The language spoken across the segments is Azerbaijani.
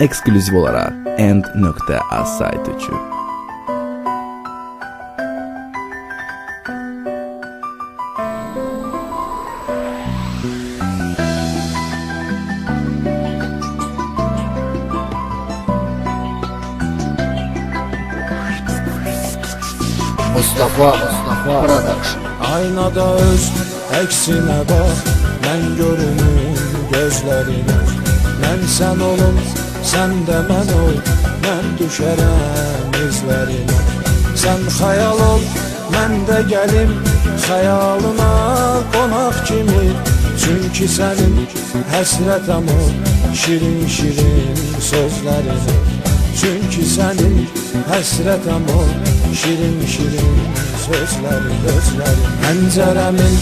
Eksklüziv olaraq End.az saytı üçün. Mustafa Production. Aynada öz əksine bak, mən görünüm gözlerine. Mən sən olum, sən də mən ol, mən düşərəm izlərine. Sən xəyal ol, mən də gəlim xəyalına qonaq kimi. Çünki sənin həsrətəm o şirin sözlərine. Çünki sənin həsrətəm o şirin sözlərin. Pəncərəmin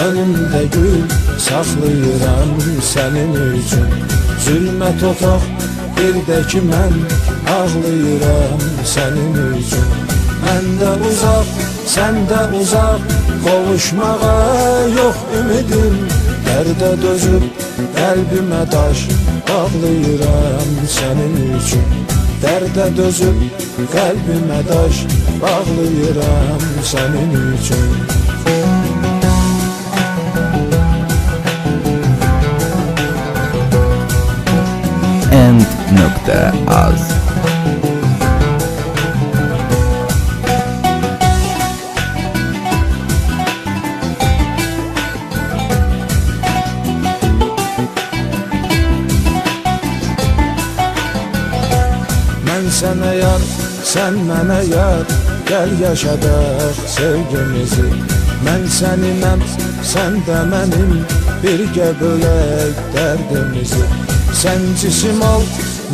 önündə gül saxlayıram sənin üçün. Zülmət otaq bir də ki mən ağlayıram sənin üçün. Mən də uzaq, sən də uzaq, qovuşmağa yox ümidim. Dərdə dözüb qəlbimə daş bağlayıram sənin üçün. Dərdə dözüb qəlbimə daş bağlayıram sənin üçün. End.az Mən sənə yar, sən mənə yar, gəl yaşadaq sevgimizi. Mən səninəm, sən də mənim, birgə bölək dərdimizi. Sən cisim ol,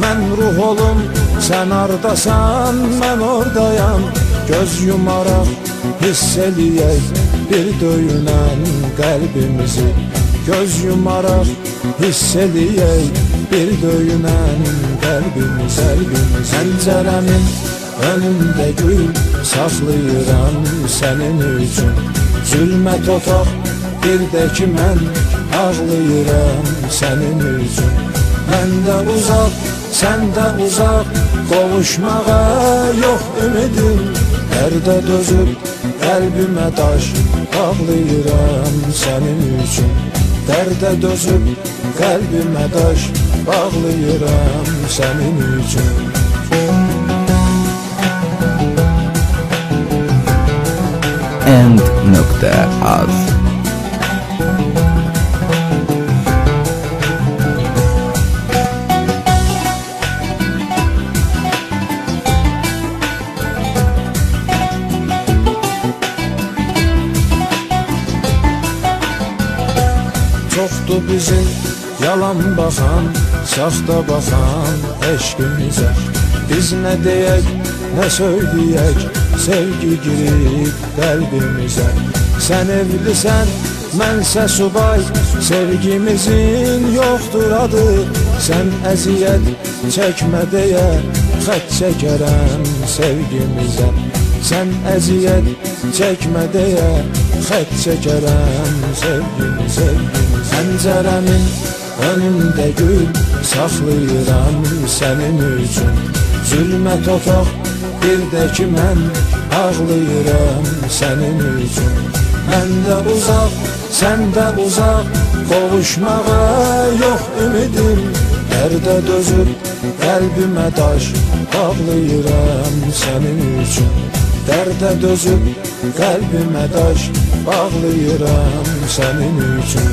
mən ruh olum, sən ardasan, mən oradayam. Göz yumaraq hiss eləyək bir döyünən qəlbimizi. Göz yumaraq hiss eləyək bir döyünən qəlbimizi. Pəncərəmin önündə gül saxlayıram sənin üçün. Zülmət otaq bir də ki mən ağlayıram sənin üçün. Mən də uzaq, sən də uzaq, qovuşmağa yox ümidim. Dərdə dözüb qəlbimə daş bağlayıram sənin üçün. Dərdə dözüb qəlbimə daş bağlayıram sənin üçün. End.az Çoxdur bizim yalan baxan, saxta baxan eşqimizə. Biz nə deyək, nə söyləyək, sevgi girib qəlbimizə. Sən evlisən, mənsə subay, sevgimizin yoxdur adı. Sən əziyyət çəkmə deyə, xət çəkərəm sevgimizə. Sən əziyyət çəkmə deyə, xət çəkərəm sevgimizə. Pəncərəmin önündə gül saxlayıram sənin üçün. Zülmət otaq bir də ki mən ağlayıram sənin üçün. Mən də uzaq, sən də uzaq, qovuşmağa yox ümidim. Dərdə dözüb qəlbimə daş bağlayıram sənin üçün. Dərdə dözüb qəlbimə daş bağlayıram sənin üçün.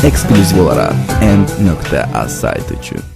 Eksklüziv olaraq End.az saytı üçün.